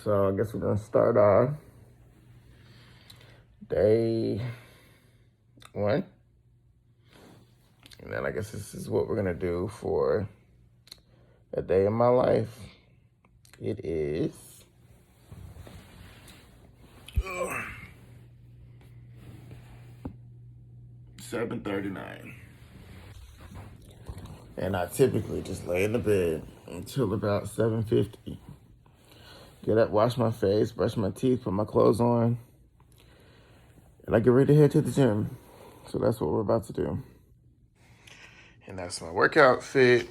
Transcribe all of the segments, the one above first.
So I guess we're gonna start off day 1. And then I guess this is what we're gonna do for a day in my life. It is 7:39. And I typically just lay in the bed until about 7:50. Get up, wash my face, brush my teeth, put my clothes on, and I get ready to head to the gym. So that's what we're about to do. And that's my workout fit.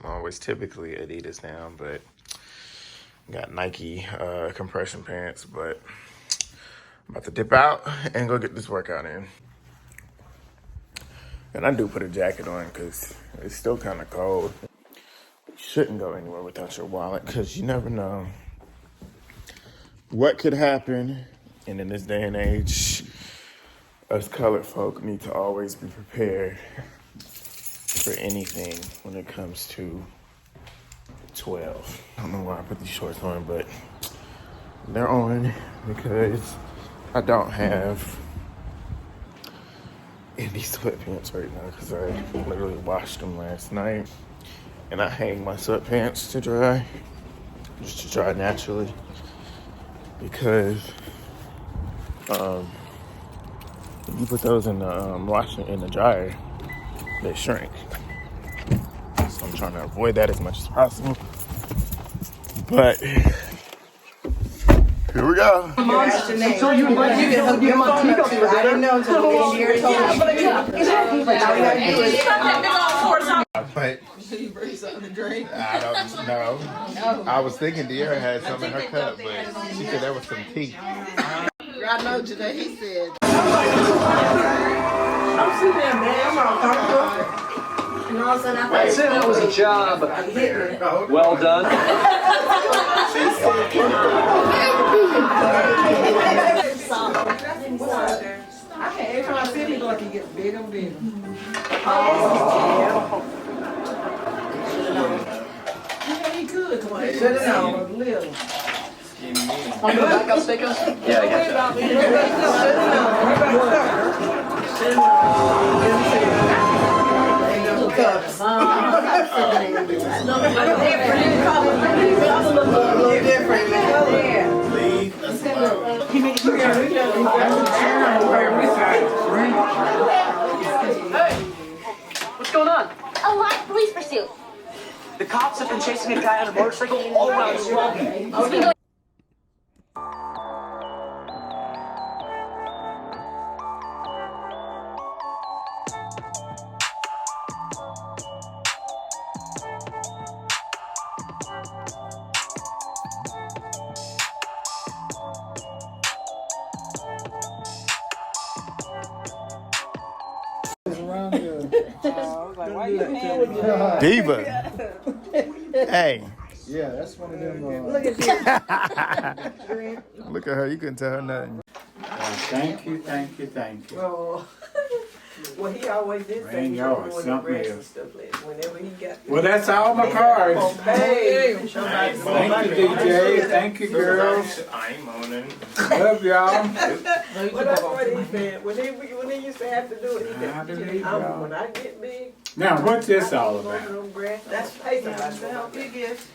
I'm always typically Adidas now, but got Nike compression pants, but I'm about to dip out and go get this workout in. And I do put a jacket on because it's still kind of cold. You shouldn't go anywhere without your wallet because you never know what could happen. And in this day and age, us colored folk need to always be prepared for anything when it comes to 12. I don't know why I put these shorts on, but they're on because I don't have any sweatpants right now because I literally washed them last night. And I hang my sweatpants to dry, just to dry naturally. Because if you put those in the washing in the dryer, they shrink. So I'm trying to avoid that as much as possible. But here we go. So you I didn't know until the engineer told me. You bring something to drink? I don't know. I was thinking De'Ara had some in her cup, but she said there was some tea. I know today he said. I'm sitting there, man. I'm all comfortable. And all of a sudden I said that was a job. Well done. Okay, every time I see him, he like he gets bigger and bigger. Yeah, he could. Come on, shut it down a little. On the backup stickers? Yeah, I got you. Hey, what's going on? A live police pursuit. The cops have been chasing a guy on a motorcycle all around Swampy. Diva. Hey. Yeah, that's one of them. Look at this. Look at her. You couldn't tell her nothing. Thank you. Oh. Well, he always did say Man, he y'all was are doing the something rest and else. stuff like whenever he got. Well, that's all my cards. Hey, Thank you, DJ. Thank you, girls. I ain't moaning. Love y'all. Well, that's what he said. When he used to have to do it, he I said, believe y'all. when I get big, Now, what's this all I'm about? gonna grass. That's paper. I said, how big is?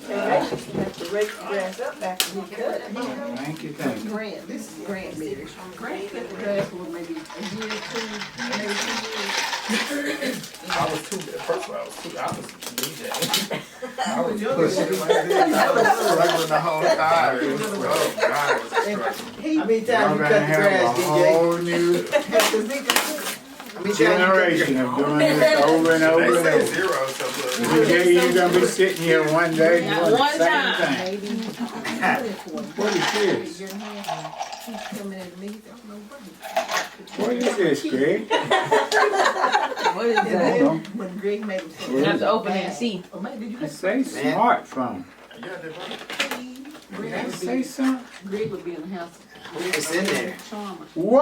And they used to have to rake the grass up after he cut it. Thank you. Grant, this is Grant meeting. Grant cut the grass for maybe a year, maybe 2 years. I was too. First of all, I was DJ. I was pushing. I was struggling the whole time. Oh God, it was a struggle. How many times Y'all you gonna cut the have grass, a whole new generation of doing this over and over They and say over. 0, so look. You're gonna be sitting here one day doing the One same time. thing. What is this? What is this, Greg? What is that? When Greg made him You have to open it and see. It say smartphone. Yeah, they were. Did I say something? Greg would be in the house. It's in there. Charmer. Whoa!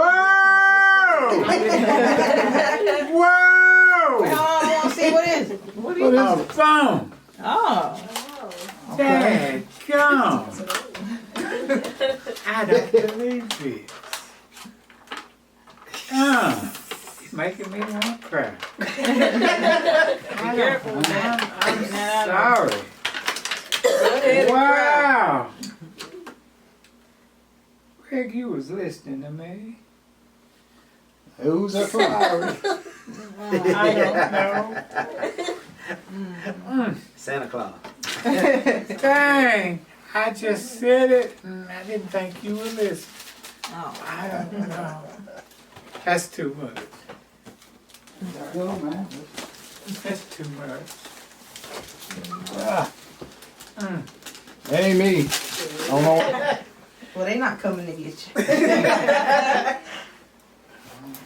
Whoa! Oh, see what is it? What A phone. Oh. Dad, come. I don't believe this. It's making me want to cry. I'm sorry. Wow. Greg, you was listening to me. Who's that from? Sorry. I don't know. Santa Claus. Dang. I just said it and I didn't think you were listening. Oh. I don't know. That's too much. Go, man. That's too much. Ain't me. Oh, no. Well, they not coming to get you.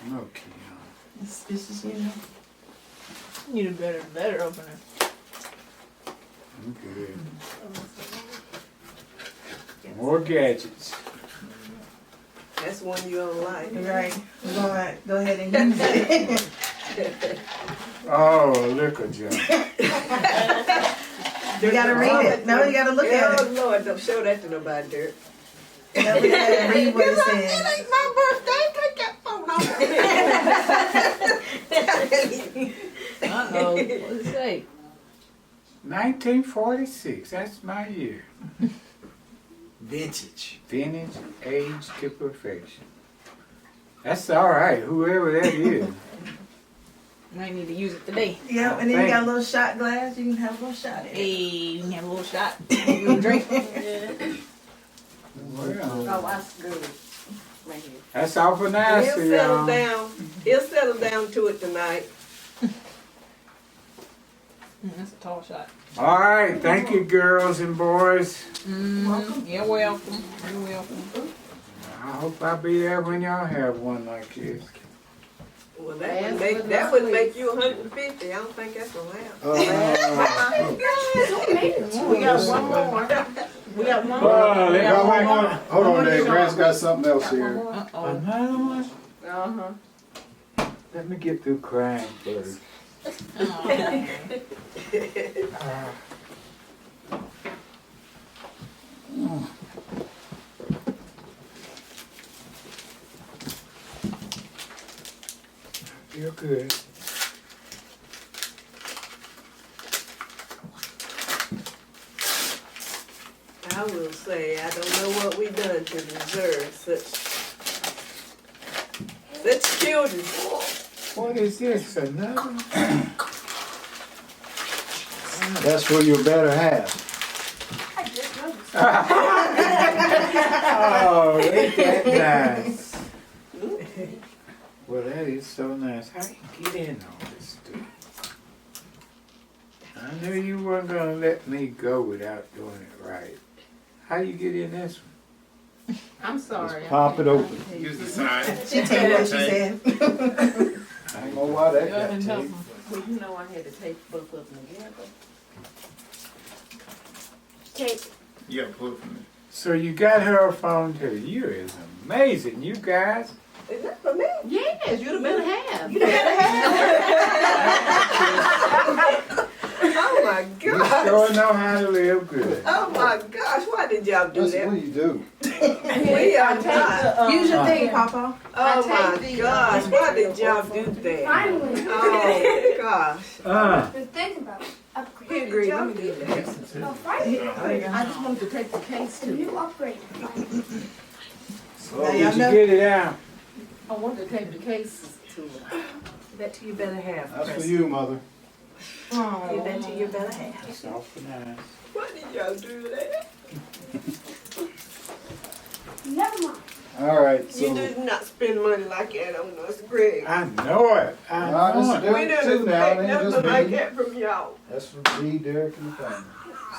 No, Keon. This is, you know. You need a better opener. I'm good. More gadgets. That's one you don't like. Right. We're gonna go ahead and use it. Oh, liquor jug. You gotta read it. No, you gotta look at Oh it. Lord, don't show that to nobody, Dirk. You gotta look at it and read what it says. It ain't my birthday. Take that phone off. Uh-oh, what does it say? 1946. That's my year. Vintage. Vintage, age to perfection. That's all right. Whoever that is. Might need to use it today. Yeah, and then you got a little shot glass. You can have a little shot in it. Hey, you can have a little shot. You can drink. Well, Oh, that's good. Right here. that's awful nice He'll of settle y'all. down. He'll settle down to it tonight. That's a tall shot. All right. Thank you, girls and boys. Welcome. You're welcome. You're welcome. I hope I'll be there when y'all have one like this. Well, that would make you 150. I don't think that's gonna happen. We got one more. We got one Oh, they got one more. Hold on, Dave. Grant's got something else here. Uh-oh. Another one? Uh-huh. Let me get through crying first. Feel good. I will say, I don't know what we done to deserve such children. What is this? Another? That's for your better half. Oh, ain't that nice? Well, that is so nice. How you get in all this stuff? I knew you weren't gonna let me go without doing it right. How you get in this one? I'm sorry. Pop it open. Use the sign. She tell you what she said. I don't know why that Go got ahead and help taped. him. Well, you know I had to take both of them together. You gotta pull it from there. So you got her phone too. You is amazing, you guys. Is that for me? Yes, you'd have better have. You better have. Oh my You gosh. sure know how to live good. Oh my gosh, why did y'all do That's that? what you do. We are not. Use your thing, Papa. Oh my gosh, why did y'all do that? Finally. Oh gosh. Been thinking about upgrade. Here, Greg, let me do that. Oh, finally. I just wanted to take the case The to. new upgrade. Oh, did you get it out? I wanted to take the case to her. Bet you better have. That's for you, mother. You bet you better have. It's awful nice. Why did y'all do that? Never mind. All right, You so did not spend money like that on us, Greg. I know it. I know it. We didn't too now, expect it ain't nothing just like me. that from y'all. That's for me, Derek, and the family.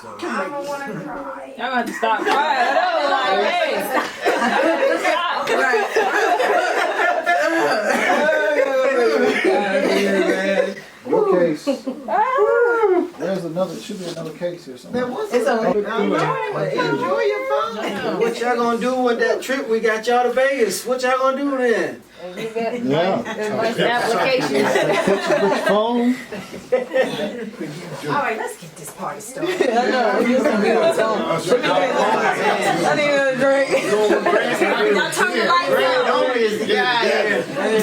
So, I don't want to cry. Y'all got to stop crying. That was like, hey. your case. There's another, should be another case here somewhere. It's over. Enjoy your fun. What y'all gonna do with that trip we got y'all to Vegas? What y'all gonna do then? Yeah. There's applications. Picture with your phone. All right, let's get this party started. I know, here's some good ones on. I need a drink. Y'all turn your lights on. Y'all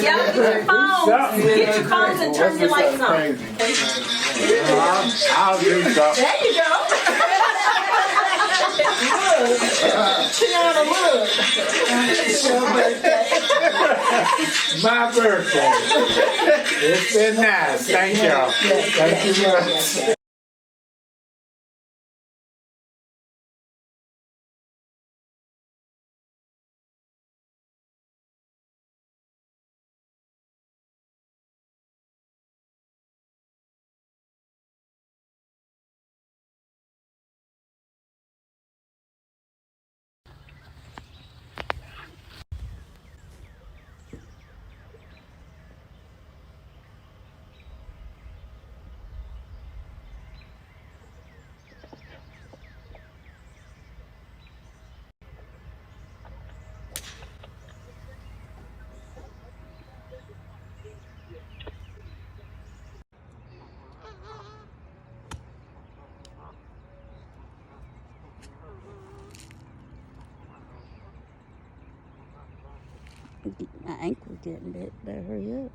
get your phones. Get your phones and turn your lights on. I'll do something. There you go. Tiana, look. It's your birthday. My birthday. It's been nice. Thank y'all. Thank you much. My ankle getting bit. Better hurry up.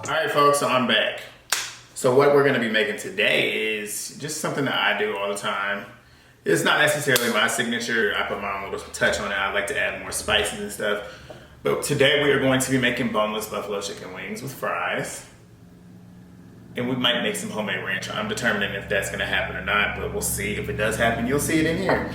All right, folks, so I'm back. So what we're gonna be making today is just something that I do all the time. It's not necessarily my signature. I put my own little touch on it. I like to add more spices and stuff. But today we are going to be making boneless buffalo chicken wings with fries. And we might make some homemade ranch. I'm determining if that's gonna happen or not, but we'll see. If it does happen, you'll see it in here.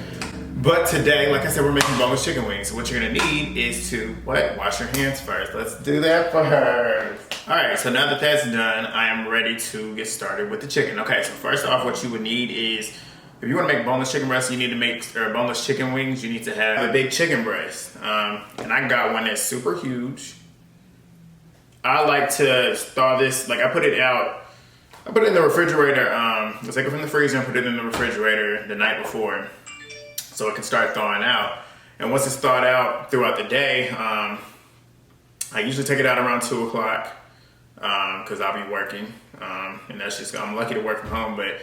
But today, like I said, we're making boneless chicken wings. So what you're gonna need is to, wash your hands first. Let's do that first. All right, so now that that's done, I am ready to get started with the chicken. Okay, so first off, what you would need is, if you wanna make boneless chicken breast, you need to make, or boneless chicken wings, you need to have a big chicken breast. And I got one that's super huge. I like to thaw this, I put it in the refrigerator, let's take it from the freezer and put it in the refrigerator the night before so it can start thawing out. And once it's thawed out throughout the day, I usually take it out around 2 o'clock because I'll be working. And that's just, I'm lucky to work from home, but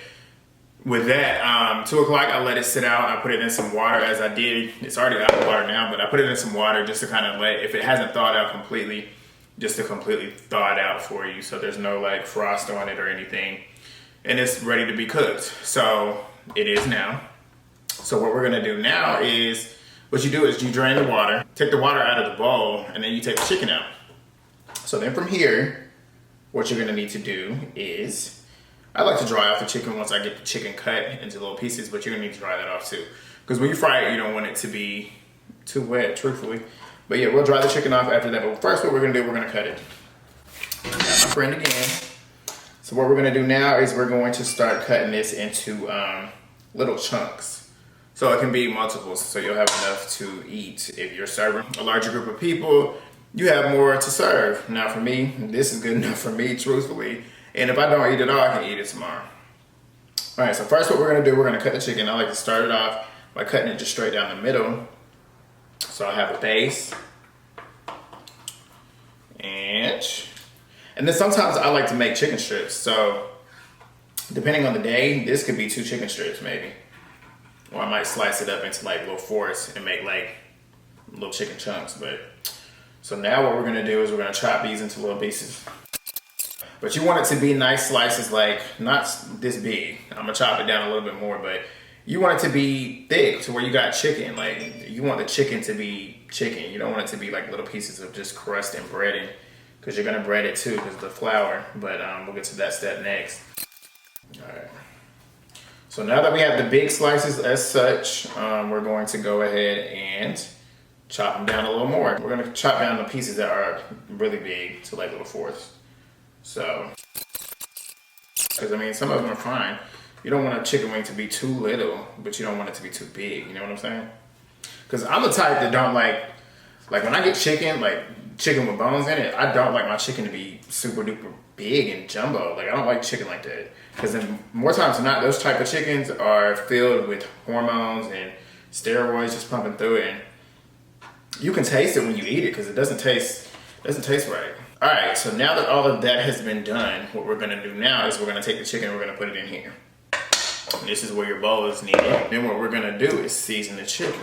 with that, 2 o'clock, I let it sit out. I put it in some water as I did. It's already out of water now, but I put it in some water just to kind of if it hasn't thawed out completely, just to completely thaw it out for you. So there's no frost on it or anything. And it's ready to be cooked. So it is now. So what we're gonna do now is, what you do is you drain the water, take the water out of the bowl, and then you take the chicken out. So then from here, what you're gonna need to do is, I like to dry off the chicken once I get the chicken cut into little pieces, but you're gonna need to dry that off too. Because when you fry it, you don't want it to be too wet, truthfully. But yeah, we'll dry the chicken off after that. But first what we're gonna do, we're gonna cut it. Got my friend again. So what we're gonna do now is we're going to start cutting this into little chunks. So it can be multiples, so you'll have enough to eat. If you're serving a larger group of people, you have more to serve. Now for me, this is good enough for me, truthfully. And if I don't eat it all, I can eat it tomorrow. All right, so first what we're gonna do, we're gonna cut the chicken. I like to start it off by cutting it just straight down the middle. So I have a base. And then sometimes I like to make chicken strips. So depending on the day, this could be 2 chicken strips maybe. Or I might slice it up into like little fourths and make like little chicken chunks. But so now what we're gonna do is we're gonna chop these into little pieces. But you want it to be nice slices, like not this big. I'm gonna chop it down a little bit more, but you want it to be thick to where you got chicken. Like you want the chicken to be chicken. You don't want it to be like little pieces of just crust and breading, because you're gonna bread it too because of the flour. But we'll get to that step next. All right. So now that we have the big slices as such, we're going to go ahead and chop them down a little more. We're gonna chop down the pieces that are really big to like little fourths. So, because I mean, some of them are fine. You don't want a chicken wing to be too little, but you don't want it to be too big. You know what I'm saying? Because I'm the type that don't like when I get chicken, like chicken with bones in it, I don't like my chicken to be super duper big and jumbo. Like I don't like chicken like that. Because then more times than not, those type of chickens are filled with hormones and steroids just pumping through it. And you can taste it when you eat it because it doesn't taste right. All right, so now that all of that has been done, what we're gonna do now is we're gonna take the chicken and we're gonna put it in here. And this is where your bowl is needed. Then what we're gonna do is season the chicken.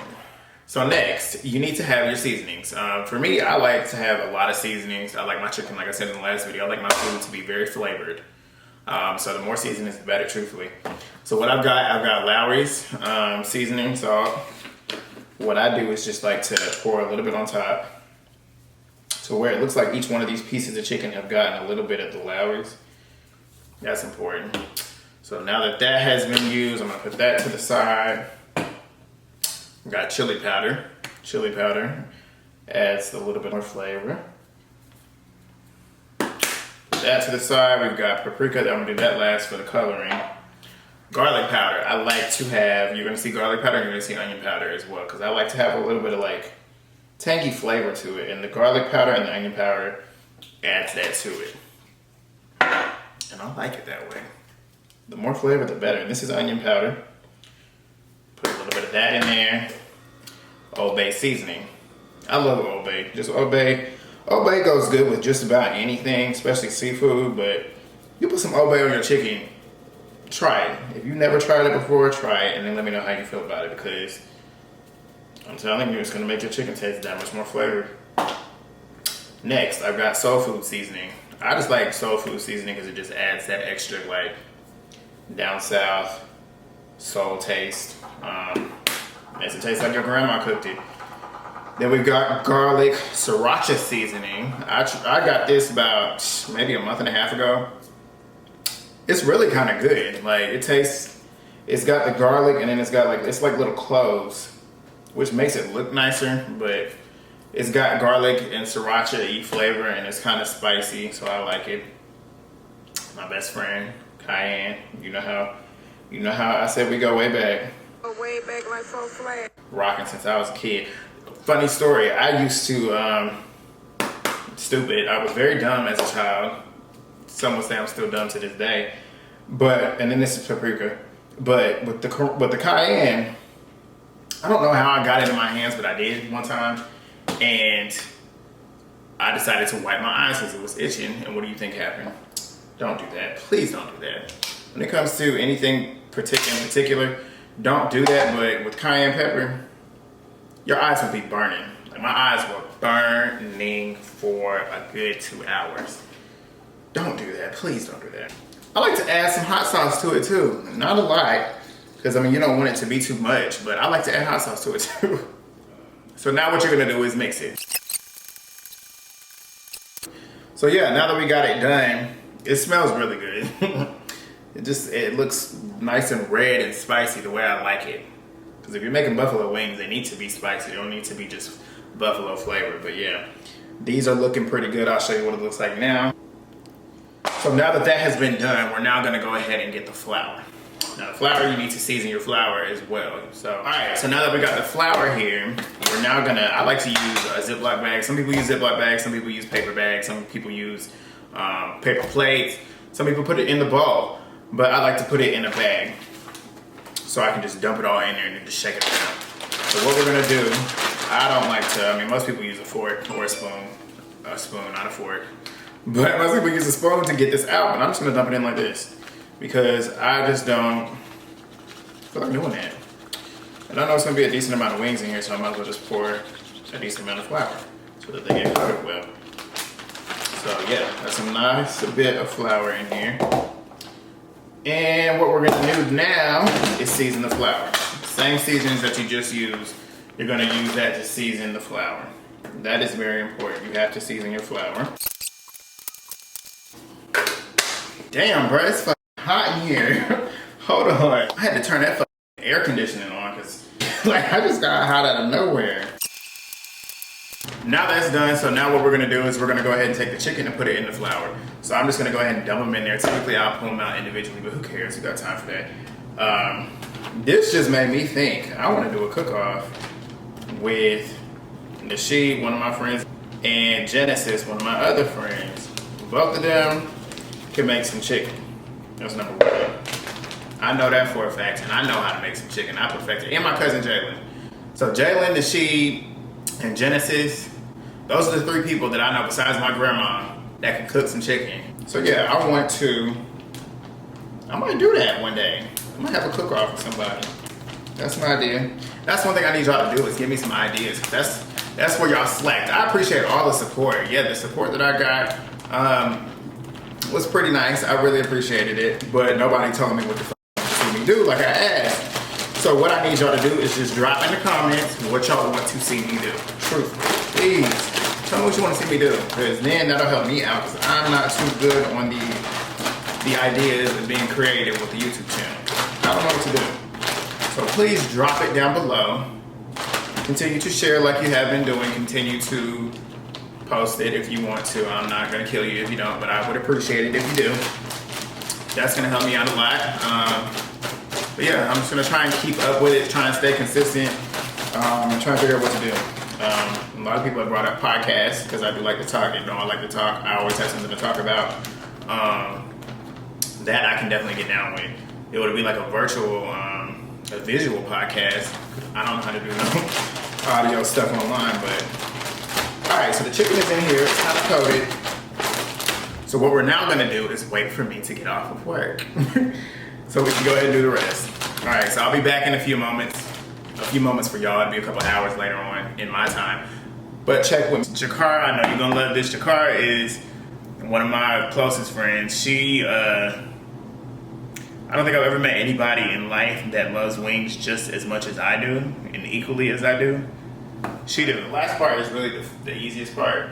So next, you need to have your seasonings. For me, I like to have a lot of seasonings. I like my chicken, like I said in the last video, I like my food to be very flavored. So the more seasonings, the better, truthfully. So what I've got Lowry's seasoning salt. What I do is just like to pour a little bit on top, to where it looks like each one of these pieces of chicken have gotten a little bit of the Lowry's. That's important. So now that that has been used, I'm gonna put that to the side. We got chili powder. Chili powder adds a little bit more flavor. Put that to the side. We've got paprika. I'm gonna do that last for the coloring. Garlic powder. I like to have, you're gonna see garlic powder, you're gonna see onion powder as well, because I like to have a little bit of like tangy flavor to it, and the garlic powder and the onion powder adds that to it. And I like it that way. The more flavor, the better. And this is onion powder. Put a little bit of that in there. Old Bay seasoning. I love Old Bay. Just Old Bay. Old Bay goes good with just about anything, especially seafood, but you put some Old Bay on your chicken, try it. If you've never tried it before, try it, and then let me know how you feel about it, because I'm telling you, it's gonna make your chicken taste that much more flavored. Next, I've got soul food seasoning. I just like soul food seasoning because it just adds that extra like down south soul taste. Makes it taste like your grandma cooked it. Then we've got garlic Sriracha seasoning. I got this about maybe a month and a half ago. It's really kind of good. Like it's got the garlic, and then it's got it's like little cloves, which makes it look nicer, but it's got garlic and Sriracha flavor, and it's kind of spicy, so I like it. My best friend, Cayenne, you know how I said we go way back. Way back like 4 flat. Rocking since I was a kid. Funny story, I used to, stupid, I was very dumb as a child. Some would say I'm still dumb to this day. But, and then this is paprika. But with the cayenne, I don't know how I got it in my hands, but I did one time. And I decided to wipe my eyes because it was itching. And what do you think happened? Don't do that. Please don't do that. When it comes to anything in particular, don't do that. But with cayenne pepper, your eyes will be burning. Like my eyes were burning for a good 2 hours. Don't do that. Please don't do that. I like to add some hot sauce to it too. Not a lot, because I mean you don't want it to be too much, but I like to add hot sauce to it too. So now what you're gonna do is mix it. So yeah, now that we got it done, it smells really good. It looks nice and red and spicy the way I like it. Because if you're making buffalo wings, they need to be spicy. They don't need to be just buffalo flavor. But yeah, these are looking pretty good. I'll show you what it looks like now. So now that that has been done, we're now gonna go ahead and get the flour. Now the flour, you need to season your flour as well. So, all right, so now that we got the flour here, we're now gonna, I like to use a Ziploc bag. Some people use Ziploc bags, some people use paper bags, some people use paper plates. Some people put it in the bowl, but I like to put it in a bag so I can just dump it all in there and just shake it around. So what we're gonna do, I don't like to, I mean, most people use a fork or a spoon, not a fork. But most people use a spoon to get this out, but I'm just gonna dump it in like this. because I just don't feel like doing that. And I know it's gonna be a decent amount of wings in here, so I might as well just pour a decent amount of flour so that they get covered well. So yeah, that's a nice bit of flour in here. And what we're gonna do now is season the flour. Same seasonings that you just used, you're gonna use that to season the flour. That is very important. You have to season your flour. Damn, bro, it's fucking hot in here. Hold on. I had to turn that fucking air conditioning on because like I just got hot out of nowhere. Now that's done, so now what we're gonna do is we're gonna go ahead and take the chicken and put it in the flour. So I'm just gonna go ahead and dump them in there. Typically I'll pull them out individually, but who cares? We got time for that. This just made me think I wanna do a cook-off with Nasheed, one of my friends, and Genesis, one of my other friends. Both of them can make some chicken. That's number one. I know that for a fact, and I know how to make some chicken. I perfected it. And my cousin Jalen. So Jalen, Nasheed, and Genesis, those are the three people that I know besides my grandma that can cook some chicken. So yeah, I might do that one day. I might have a cook-off with somebody. That's my idea. That's one thing I need y'all to do is give me some ideas. That's where y'all slacked. I appreciate all the support. Yeah, the support that I got was pretty nice. I really appreciated it, but nobody told me what the fuck to see me do like I asked. So what I need y'all to do is just drop in the comments what y'all want to see me do. Truthfully, please tell me what you want to see me do, because then that'll help me out. Because I'm not too good on the ideas of being creative with the YouTube channel. I don't know what to do. So please drop it down below. Continue to share like you have been doing. Continue to post it if you want to. I'm not gonna kill you if you don't, but I would appreciate it if you do. That's gonna help me out a lot. But yeah, I'm just gonna try and keep up with it, try and stay consistent, and try and figure out what to do. A lot of people have brought up podcasts because I do like to talk. You know, I like to talk. I always have something to talk about. That I can definitely get down with. It would be like a virtual, a visual podcast. I don't know how to do no audio stuff online, but all right. So the chicken is in here. It's kind of coated. So what we're now gonna do is wait for me to get off of work. So we can go ahead and do the rest. All right, so I'll be back in a few moments. A few moments for y'all. It'll be a couple hours later on in my time. But check with Jakar. I know you're gonna love this. Jakar is one of my closest friends. She, I don't think I've ever met anybody in life that loves wings just as much as I do and equally as I do. She do. The last part is really the easiest part,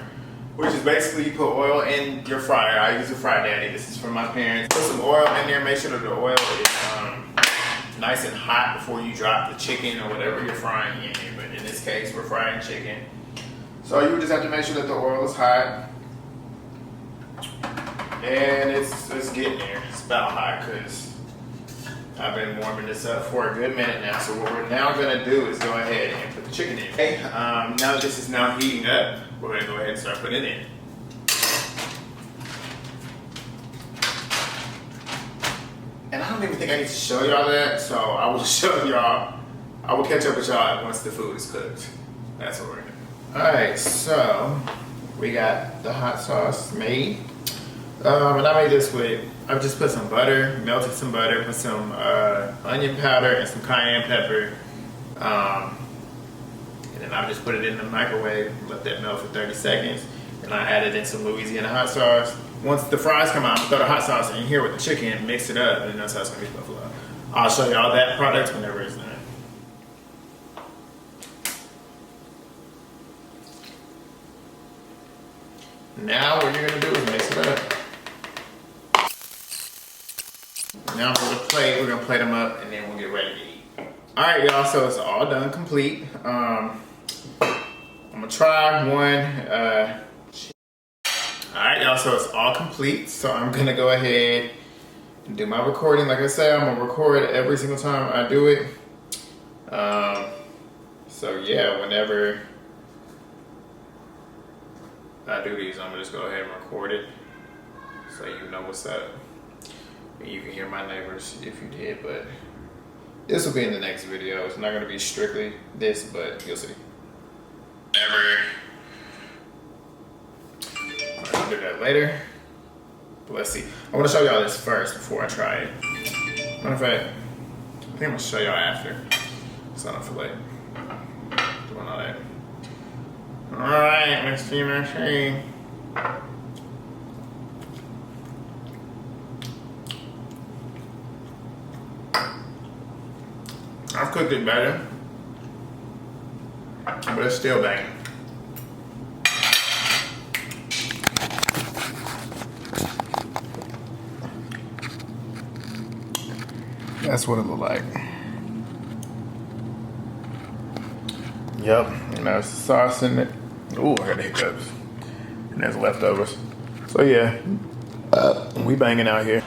which is basically you put oil in your fryer. I use a Fry Daddy. This is from my parents. Put some oil in there. Make sure that the oil is nice and hot before you drop the chicken or whatever you're frying in here. But in this case, we're frying chicken. So you just have to make sure that the oil is hot. And it's getting there. It's about hot because I've been warming this up for a good minute now. So what we're now gonna do is go ahead and put the chicken in. Okay, now that this is now heating up, we're gonna go ahead and start putting it in. And I don't even think I need to show y'all that, so I will show y'all. I will catch up with y'all once the food is cooked. That's what we're gonna do. All right, so we got the hot sauce made. And I made this with, I've just put some butter, melted some butter, put some onion powder and some cayenne pepper. And then I just put it in the microwave, let that melt for 30 seconds. And I added in some Louisiana hot sauce. Once the fries come out, I'm gonna throw the hot sauce in here with the chicken, mix it up, and that's how it's gonna be buffalo. I'll show y'all that product whenever it's done. Now what you're gonna do is mix it up. Now for the plate, we're gonna plate them up and then we'll get ready to eat. All right, y'all, so it's all done, complete. I'm gonna try one. All right, y'all, so it's all complete. So I'm gonna go ahead and do my recording. Like I said, I'm gonna record every single time I do it. So yeah, whenever I do these, I'm gonna just go ahead and record it so you know what's up. And you can hear my neighbors if you did, but this will be in the next video. It's not gonna be strictly this, but you'll see. I'll do that later. But let's see. I want to show y'all this first before I try it. Matter of fact, I think I'm gonna show y'all after. So I don't feel like doing all that. All right, let's see. I've cooked it better, but it's still banging. That's what it looked like. Yep, and there's sauce in it. Ooh, I got the hiccups. And there's leftovers. So yeah, we banging out here.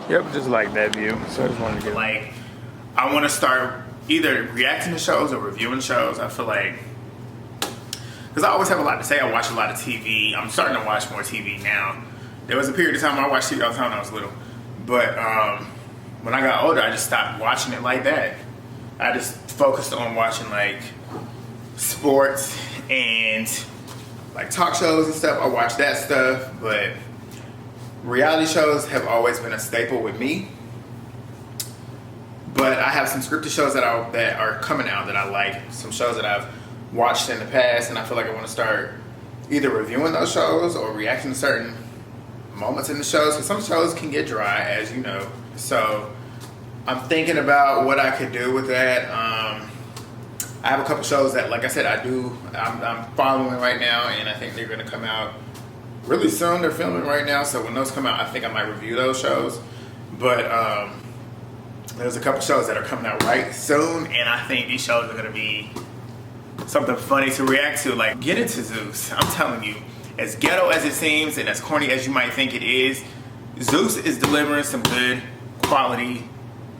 Yep, just like that view. So I just wanted to get like, I want to start either reacting to shows or reviewing shows. I feel like, because I always have a lot to say. I watch a lot of TV. I'm starting to watch more TV now. There was a period of time I watched TV all the time when I was little. But when I got older, I just stopped watching it like that. I just focused on watching like sports and like talk shows and stuff. I watch that stuff, but reality shows have always been a staple with me. But I have some scripted shows that are coming out that I like. Some shows that I've watched in the past, and I feel like I want to start either reviewing those shows or reacting to certain moments in the shows. Because some shows can get dry, as you know. So I'm thinking about what I could do with that. I have a couple shows that, like I said, I'm following right now, and I think they're going to come out really soon. They're filming right now, so when those come out, I think I might review those shows. But there's a couple shows that are coming out right soon, and I think these shows are going to be something funny to react to. Like, get into ZEUS. I'm telling you, as ghetto as it seems and as corny as you might think it is, ZEUS is delivering some good quality.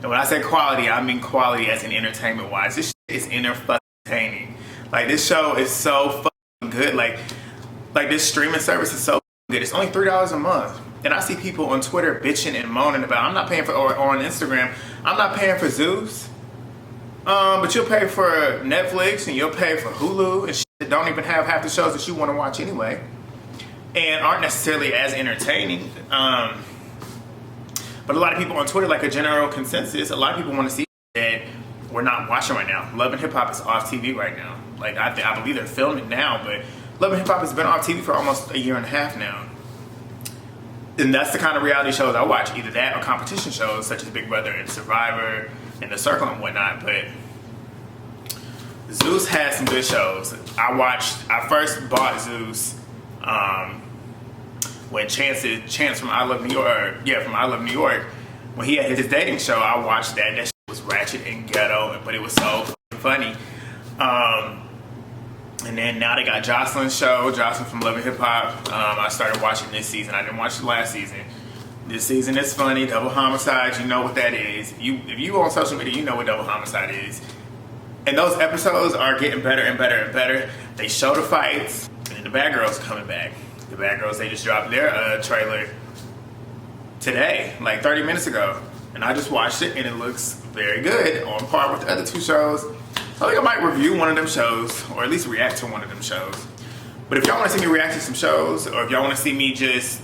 And when I say quality, I mean quality as in entertainment-wise. This shit is entertaining. Like, this show is so fucking good. Like this streaming service is so good. It's only $3 a month. And I see people on Twitter bitching and moaning about, I'm not paying for, or on Instagram, I'm not paying for ZEUS. But you'll pay for Netflix and you'll pay for Hulu and shit that don't even have half the shows that you want to watch anyway. And aren't necessarily as entertaining. But a lot of people on Twitter, like a general consensus, a lot of people want to see that we're not watching right now. Love and Hip Hop is off TV right now. Like, I believe they're filming now, but Love and Hip Hop has been off TV for almost a year and a half now. And that's the kind of reality shows I watch. Either that or competition shows such as Big Brother and Survivor and The Circle and whatnot. But ZEUS has some good shows. I first bought ZEUS when Chance from I Love New York, when he had his dating show, I watched that. That shit was ratchet and ghetto, but it was so funny. And then now they got Jocelyn's show, Jocelyn from Love and Hip Hop. I started watching this season. I didn't watch the last season. This season is funny. Double Homicide, you know what that is. If you on social media, you know what Double Homicide is. And those episodes are getting better and better and better. They show the fights, and the Bad Girls are coming back. The Bad Girls, they just dropped their trailer today, like 30 minutes ago. And I just watched it, and it looks very good, on par with the other two shows. I think I might review one of them shows, or at least react to one of them shows. But if y'all want to see me react to some shows, or if y'all want to see me just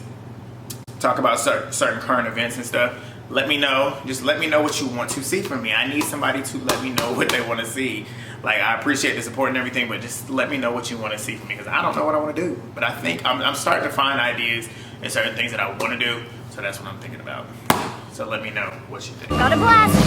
talk about certain current events and stuff, let me know. Just let me know what you want to see from me. I need somebody to let me know what they want to see. Like, I appreciate the support and everything, but just let me know what you want to see from me, because I don't know what I want to do. But I think I'm starting to find ideas and certain things that I want to do, so that's what I'm thinking about. So let me know what you think. Got a blast.